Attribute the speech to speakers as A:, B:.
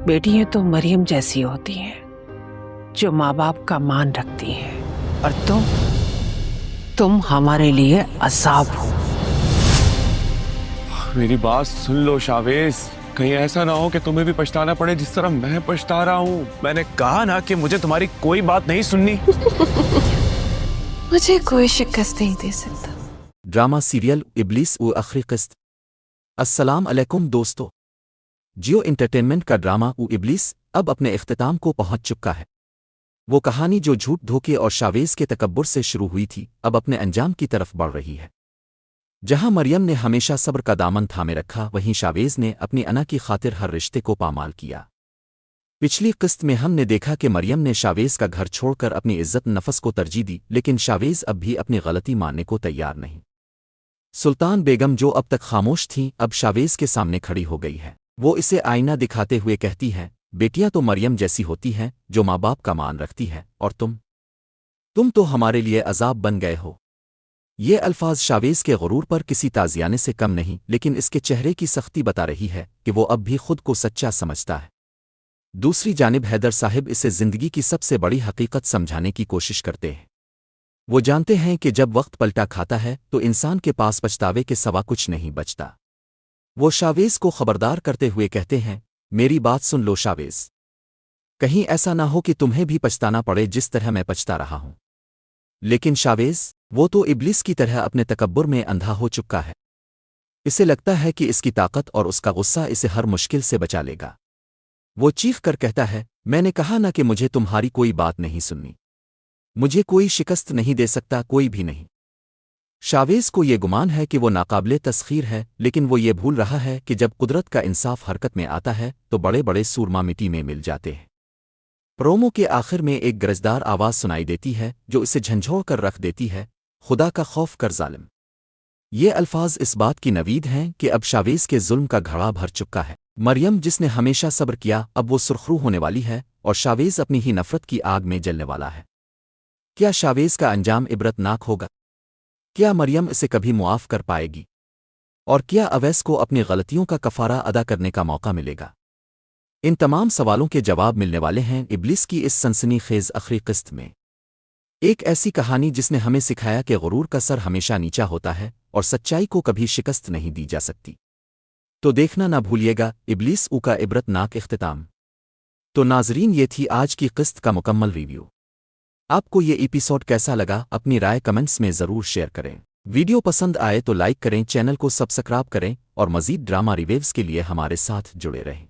A: बेटियां तो मरियम जैसी होती हैं जो माँ बाप का मान रखती हैं, और तुम हमारे लिए अज़ाब हो।
B: मेरी बात सुन लो शावेज, कहीं ऐसा ना हो कि तुम्हें भी पछताना पड़े जिस तरह मैं पछता रहा हूँ। मैंने कहा ना कि मुझे तुम्हारी कोई बात नहीं सुननी।
C: मुझे कोई शिकस्त नहीं दे सकता।
D: ड्रामा सीरियल इब्लीस व आखिरी किस्त। अस्सलाम अलैकुम दोस्तों, जियो एंटरटेनमेंट का ड्रामा उ इब्लीस अब अपने इख्तिताम को पहुंच चुका है। वो कहानी जो झूठ, धोखे और शावेज के तकब्बुर से शुरू हुई थी, अब अपने अंजाम की तरफ बढ़ रही है। जहां मरियम ने हमेशा सब्र का दामन थामे रखा, वहीं शावेज ने अपनी अना की खातिर हर रिश्ते को पामाल किया। पिछली किस्त में हमने देखा कि मरियम ने शावेज का घर छोड़कर अपनी इज्जत नफस को तरजीह दी, लेकिन शावेज अब भी अपनी गलती मानने को तैयार नहीं। सुल्तान बेगम, जो अब तक खामोश थीं, अब शावेज के सामने खड़ी हो गई है। वो इसे आईना दिखाते हुए कहती हैं, बेटियां तो मरियम जैसी होती हैं जो माँ बाप का मान रखती है, और तुम तो हमारे लिए अजाब बन गए हो। ये अल्फाज शावेज के गुरूर पर किसी ताजियाने से कम नहीं, लेकिन इसके चेहरे की सख्ती बता रही है कि वो अब भी खुद को सच्चा समझता है। दूसरी जानिब हैदर साहिब इसे जिंदगी की सबसे बड़ी हकीकत समझाने की कोशिश करते हैं। वो जानते हैं कि जब वक्त पलटा खाता है तो इंसान के पास पछतावे के सिवा कुछ नहीं बचता। वो शावेज को खबरदार करते हुए कहते हैं, मेरी बात सुन लो शावेज, कहीं ऐसा ना हो कि तुम्हें भी पछताना पड़े जिस तरह मैं पछता रहा हूं। लेकिन शावेज, वो तो इब्लिस की तरह अपने तकब्बुर में अंधा हो चुका है। इसे लगता है कि इसकी ताकत और उसका गुस्सा इसे हर मुश्किल से बचा लेगा। वो चीख कर कहता है, मैंने कहा ना कि मुझे तुम्हारी कोई बात नहीं सुननी। मुझे कोई शिकस्त नहीं दे सकता, कोई भी नहीं। शावेज को ये गुमान है कि वो नाकाबिले तस्खीर है, लेकिन वो ये भूल रहा है कि जब कुदरत का इंसाफ हरकत में आता है तो बड़े बड़े सूरमा मिट्टी में मिल जाते हैं। प्रोमो के आखिर में एक गरजदार आवाज़ सुनाई देती है जो इसे झंझोड़ कर रख देती है, खुदा का खौफ कर जालिम। ये अल्फाज इस बात की नवीद हैं कि अब शावेज के जुल्म का घड़ा भर चुका है। मरियम, जिसने हमेशा सब्र किया, अब वो सुरखरू होने वाली है और शावेज अपनी ही नफरत की आग में जलने वाला है। क्या शावेज का अंजाम इबरतनाक होगा? क्या मरियम इसे कभी मुआफ कर पाएगी? और क्या अवैस को अपनी गलतियों का कफारा अदा करने का मौका मिलेगा? इन तमाम सवालों के जवाब मिलने वाले हैं इब्लिस की इस सनसनीखेज आखिरी किस्त में। एक ऐसी कहानी जिसने हमें सिखाया कि गुरूर का सर हमेशा नीचा होता है और सच्चाई को कभी शिकस्त नहीं दी जा सकती। तो देखना ना भूलिएगा इब्लिस ऊ का इबरतनाक इख्तिताम। तो नाजरीन, ये थी आज की किस्त का मुकम्मल रिव्यू। आपको ये एपिसोड कैसा लगा? अपनी राय कमेंट्स में ज़रूर शेयर करें। वीडियो पसंद आए तो लाइक करें, चैनल को सब्सक्राइब करें और मज़ीद ड्रामा रिव्यूज़ के लिए हमारे साथ जुड़े रहें।